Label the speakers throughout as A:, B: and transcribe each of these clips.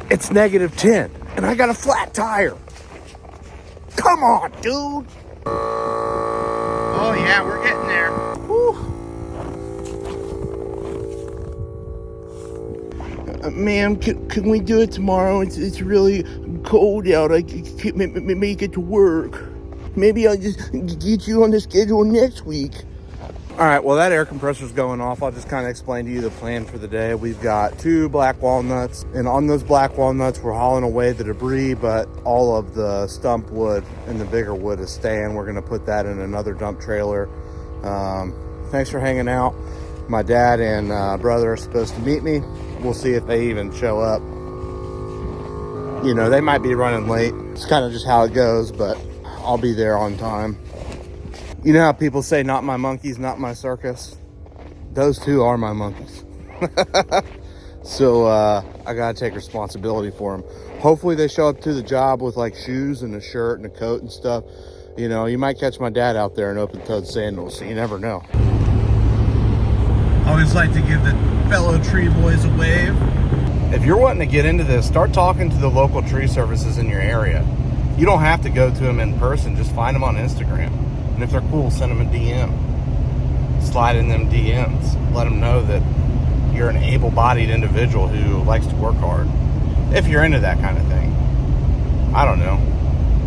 A: It's -10 and I got a flat tire. Come on, dude.
B: Oh yeah, we're getting there.
A: Whew. Ma'am, can we do it tomorrow? It's really cold out. I can't make it to work. Maybe I'll just get you on the schedule next week. All right, well, that air compressor's going off. I'll just kind of explain to you the plan for the day. We've got 2 black walnuts, and on those black walnuts, we're hauling away the debris, but all of the stump wood and the bigger wood is staying. We're going to put that in another dump trailer. Thanks for hanging out. My dad and brother are supposed to meet me. We'll see if they even show up. You know, they might be running late. It's kind of just how it goes, but I'll be there on time. You know how people say, not my monkeys, not my circus? Those 2 are my monkeys. So I gotta take responsibility for them. Hopefully they show up to the job with like shoes and a shirt and a coat and stuff. You know, you might catch my dad out there in open-toed sandals, so you never know.
B: I always like to give the fellow tree boys a wave.
A: If you're wanting to get into this, start talking to the local tree services in your area. You don't have to go to them in person, just find them on Instagram. And if they're cool, send them a DM. Slide in them DMs. Let them know that you're an able-bodied individual who likes to work hard. If you're into that kind of thing. I don't know.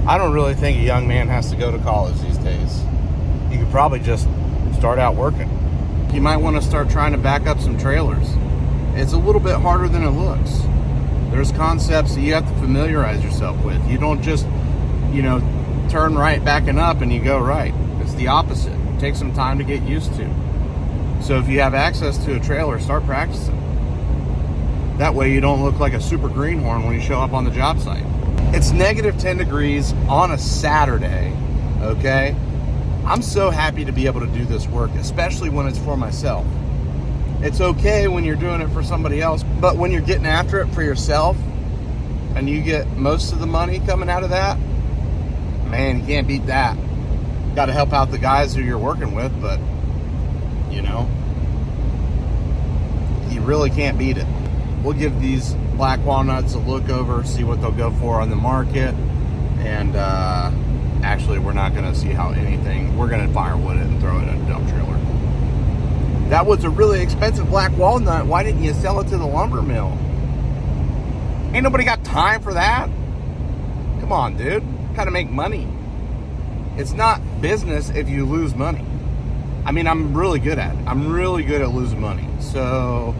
A: I don't really think a young man has to go to college these days. You could probably just start out working. You might want to start trying to back up some trailers. It's a little bit harder than it looks. There's concepts that you have to familiarize yourself with. You don't just, you know, turn right backing up and you go right. It's the opposite. It takes some time to get used to. So if you have access to a trailer, start practicing. That way you don't look like a super greenhorn when you show up on the job site. It's -10 degrees on a Saturday, okay? I'm so happy to be able to do this work, especially when it's for myself. It's okay when you're doing it for somebody else, but when you're getting after it for yourself and you get most of the money coming out of that, man, you can't beat that. Got to help out the guys who you're working with, but, you know, you really can't beat it. We'll give these black walnuts a look over, see what they'll go for on the market, and actually, we're not going to see how anything, we're going to firewood it and throw it in a dump trailer. That was a really expensive black walnut. Why didn't you sell it to the lumber mill? Ain't nobody got time for that. Come on, dude. Gotta make money. It's not business if you lose money. I mean, I'm really good at it. I'm really good at losing money. So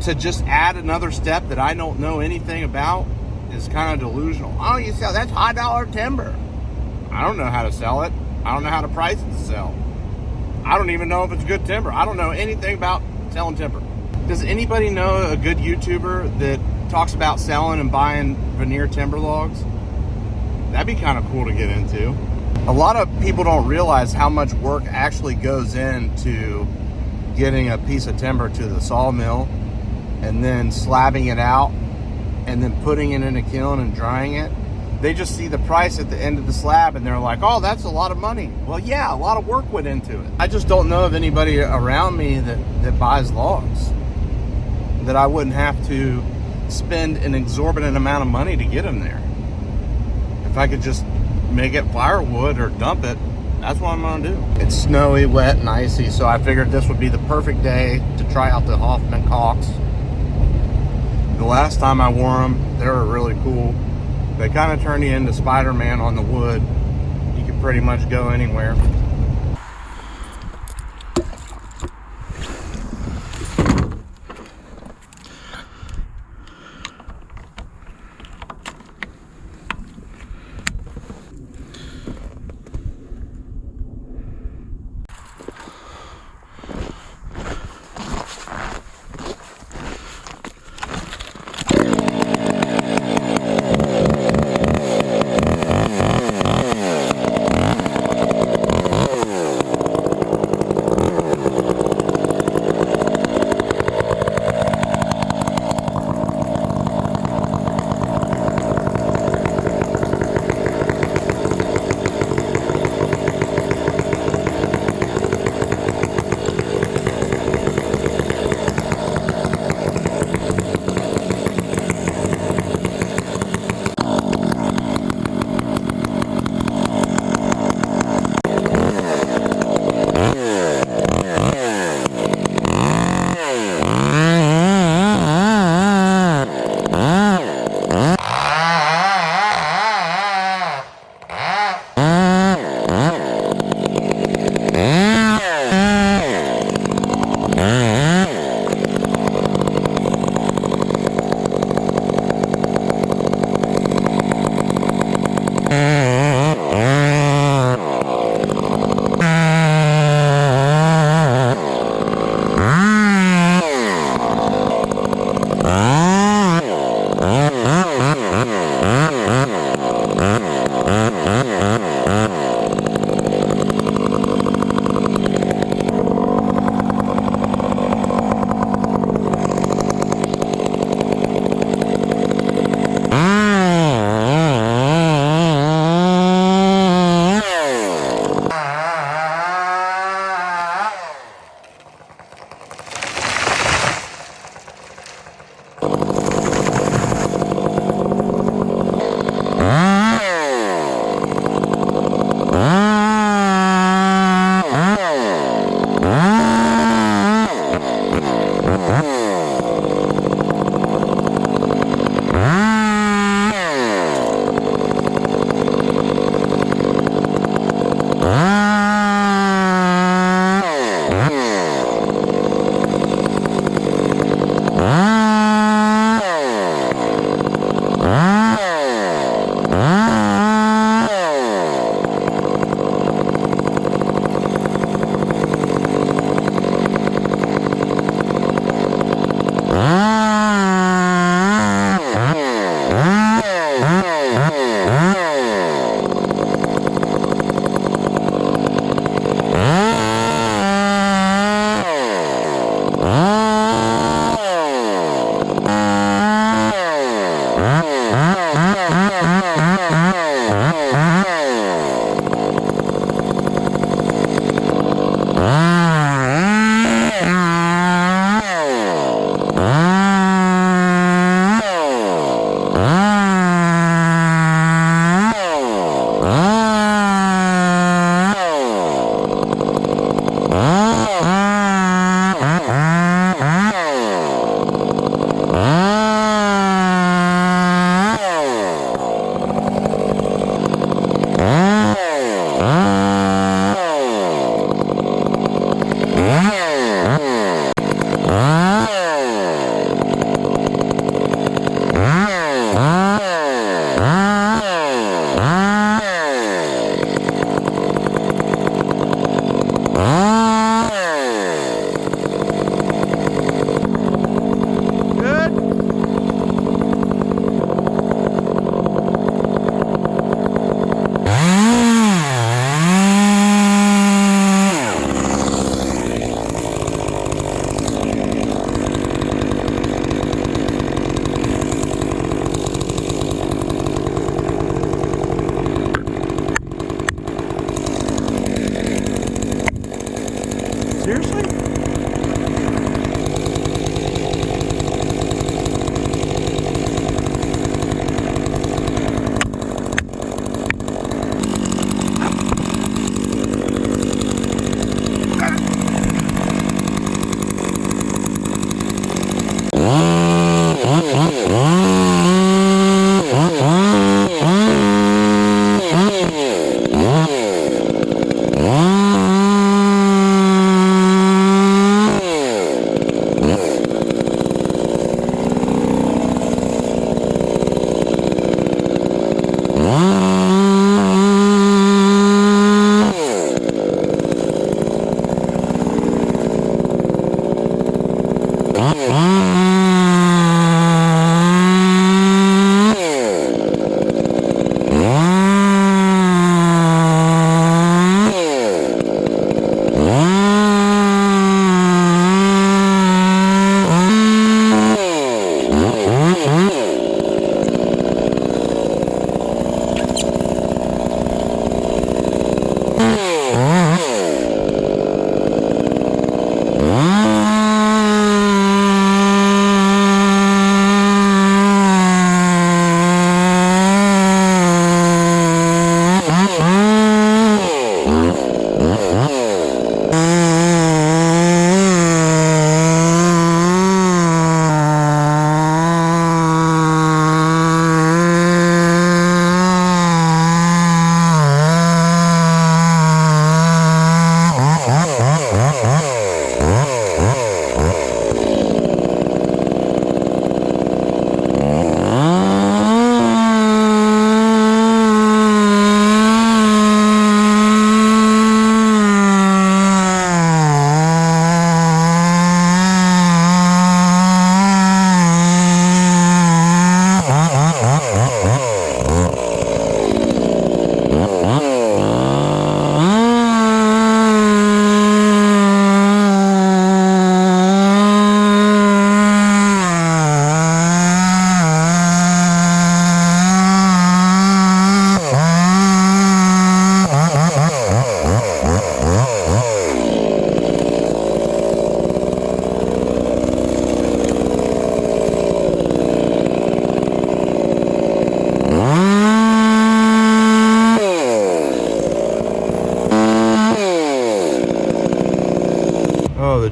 A: to just add another step that I don't know anything about is kind of delusional. Oh, you sell, that's high dollar timber. I don't know how to sell it. I don't know how to price it to sell. I don't even know if it's good timber. I don't know anything about selling timber. Does anybody know a good YouTuber that talks about selling and buying veneer timber logs? That'd be kind of cool to get into. A lot of people don't realize how much work actually goes into getting a piece of timber to the sawmill and then slabbing it out and then putting it in a kiln and drying it. They just see the price at the end of the slab and they're like, oh, that's a lot of money. Well, yeah, a lot of work went into it. I just don't know of anybody around me that buys logs, that I wouldn't have to spend an exorbitant amount of money to get them there. If I could just make it firewood or dump it, that's what I'm gonna do. It's snowy, wet, and icy, so I figured this would be the perfect day to try out the Hoffman caulks. The last time I wore them, they were really cool. They kind of turn you into Spider-Man on the wood. You can pretty much go anywhere.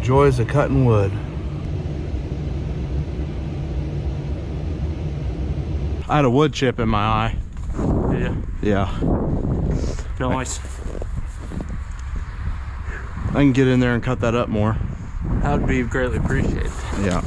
A: joys of cutting wood. I had a wood chip in my eye.
C: Yeah.
A: Yeah.
C: Nice.
A: I can get in there and cut that up more.
C: That would be greatly appreciated.
A: Yeah.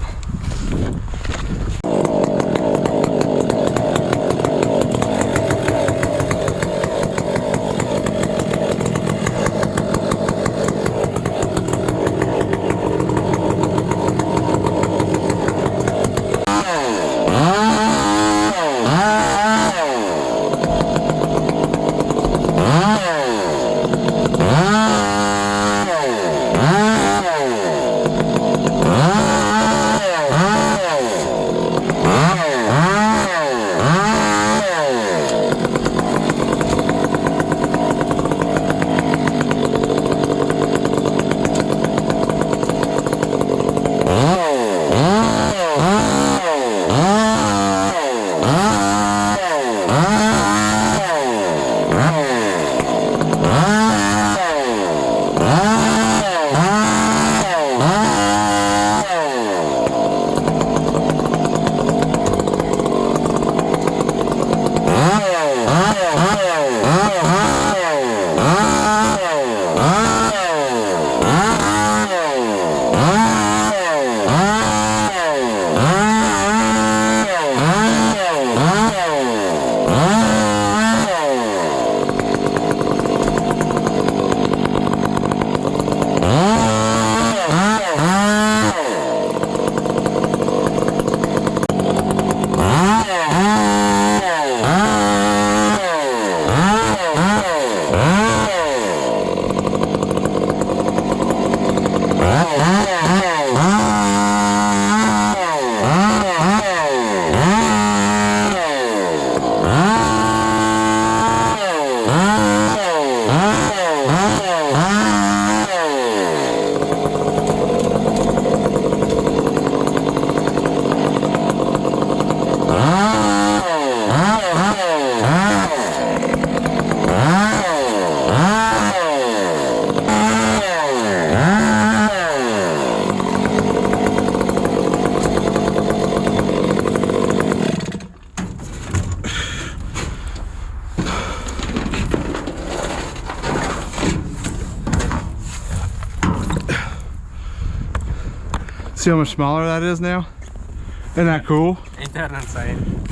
A: See how much smaller that is now? Isn't that cool?
C: Ain't that insane?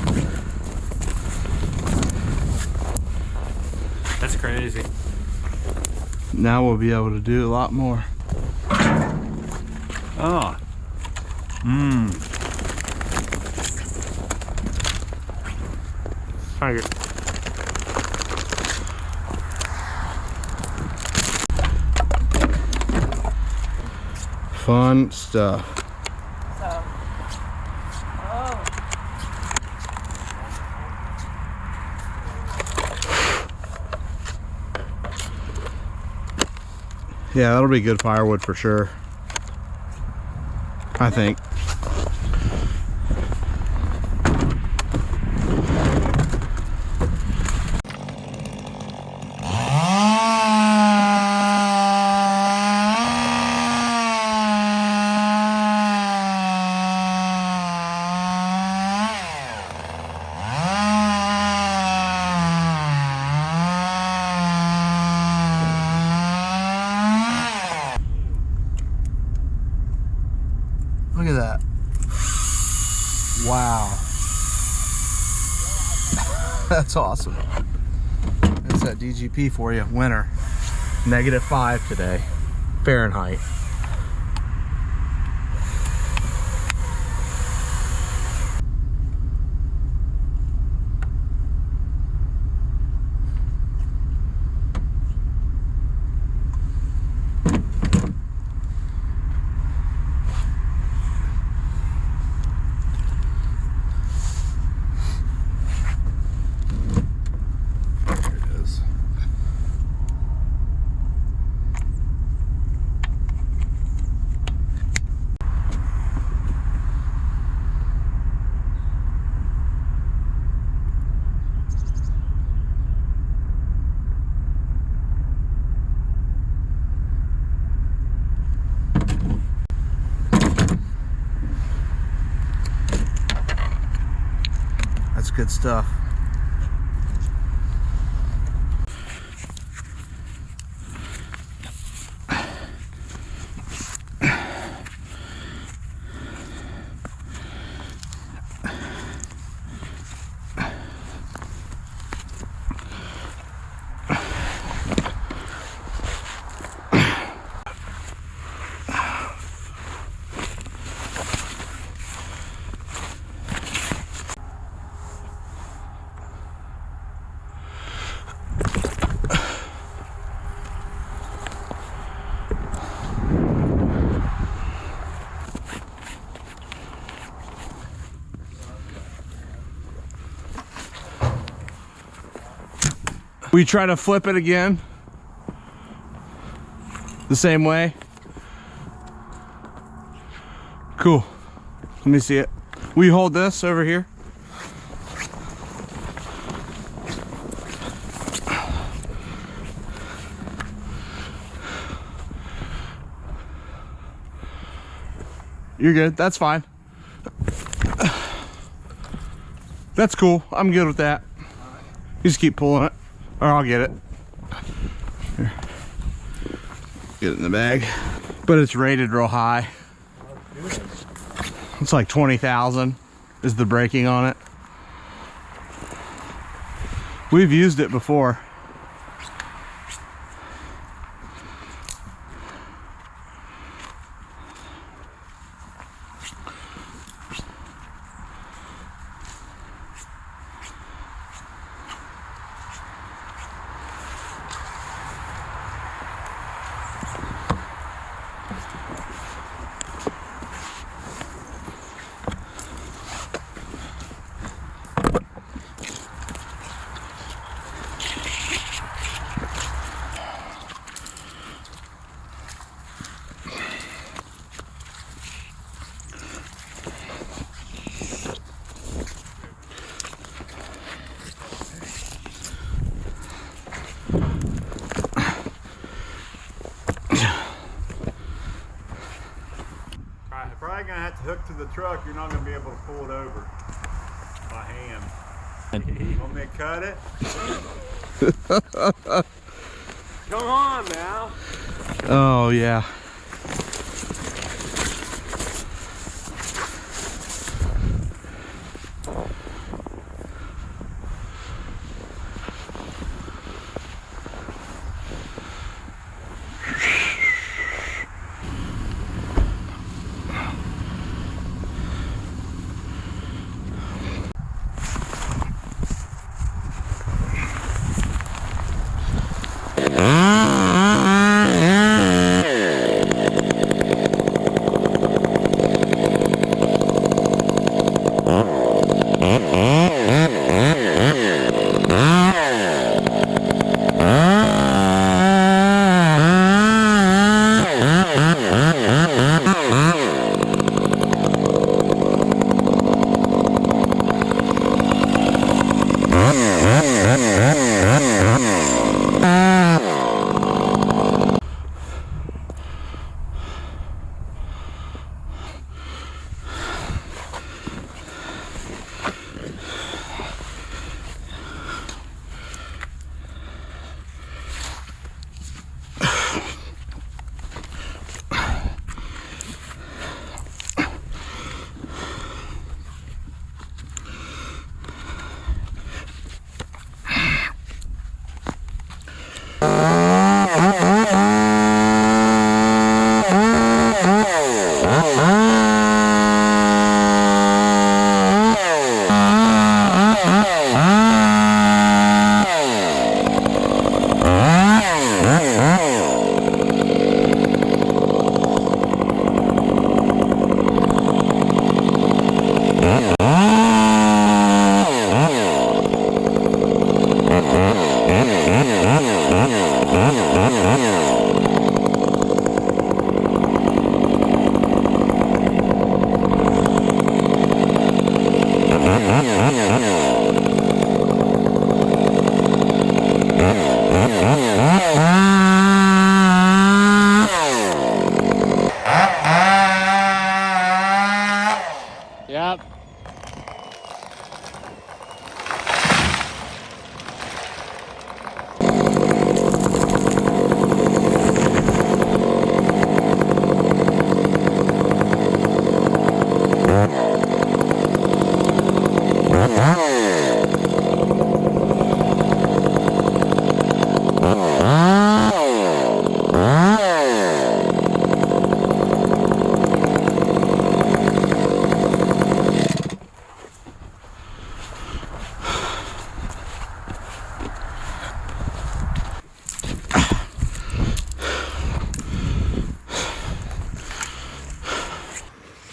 C: That's crazy.
A: Now we'll be able to do a lot more.
C: Oh. Trying to get
A: fun stuff. Yeah, that'll be good firewood for sure, I think. Look at that. Wow. That's awesome. That's that DGP for you. Winter. -5 today. Fahrenheit. That's good stuff. We try to flip it again the same way. Cool. Let me see it. Will you hold this over here? You're good. That's fine. That's cool. I'm good with that. You just keep pulling it. Or I'll get it. Here. Get it in the bag. But it's rated real high. It's like 20,000 is the braking on it. We've used it before.
D: Probably gonna have to hook to the truck. You're not gonna be able to pull it over by hand. Want me to cut it? Come on now.
A: Oh yeah.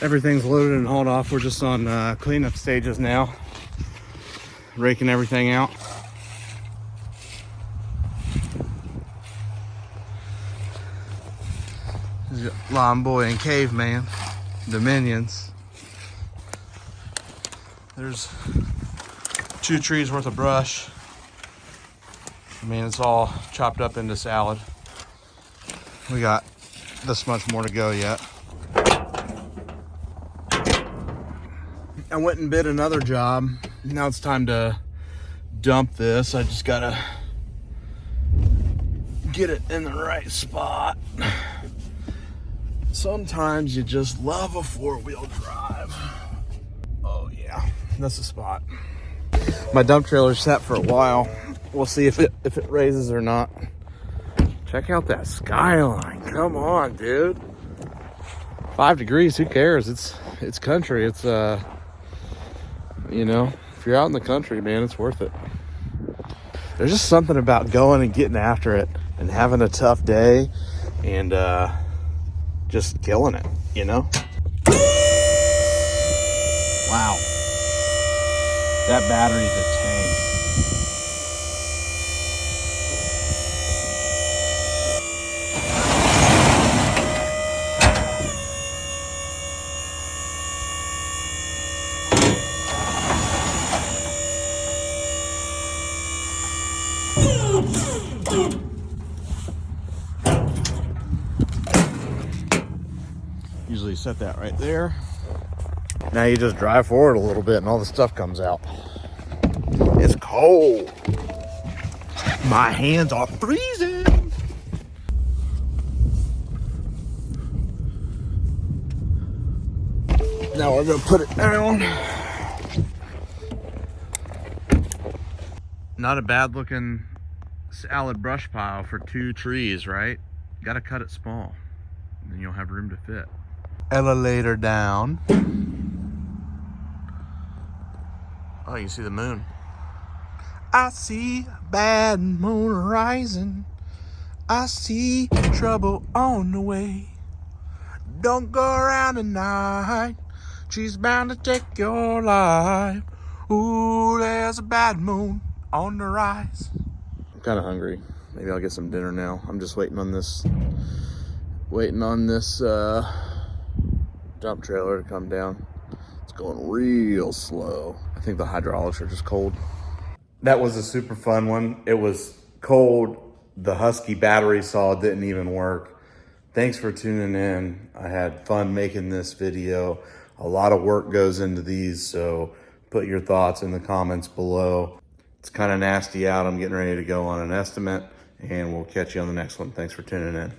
A: Everything's loaded and hauled off. We're just on cleanup stages now. Raking everything out. Lawn Boy and Caveman, Dominions. There's 2 trees worth of brush. I mean, it's all chopped up into salad. We got this much more to go yet. I went and bid another job. Now it's time to dump this. I just gotta get it in the right spot. Sometimes you just love a 4-wheel drive. Oh yeah, that's the spot. My dump trailer's set for a while. We'll see if it raises or not. Check out that skyline. Come on, dude. 5 degrees, who cares? It's country. It's you know, if you're out in the country, man, it's worth it. There's just something about going and getting after it and having a tough day and just killing it, you know? Wow. That battery's a tank. Usually set that right there. Now you just drive forward a little bit and all the stuff comes out. It's cold. My hands are freezing. Now we're gonna put it down. Not a bad looking salad brush pile for 2 trees, right? Gotta cut it small, and then you'll have room to fit. Elevator down. Oh, you can see the moon. I see bad moon rising. I see trouble on the way. Don't go around tonight. She's bound to take your life. Ooh, there's a bad moon on the rise. I'm kind of hungry. Maybe I'll get some dinner now. I'm just waiting on this dump trailer to come down. It's going real slow. I think the hydraulics are just cold. That was a super fun one. It was cold. The Husky battery saw didn't even work. Thanks for tuning in. I had fun making this video. A lot of work goes into these, so put your thoughts in the comments below. It's kind of nasty out. I'm getting ready to go on an estimate, and we'll catch you on the next one. Thanks for tuning in.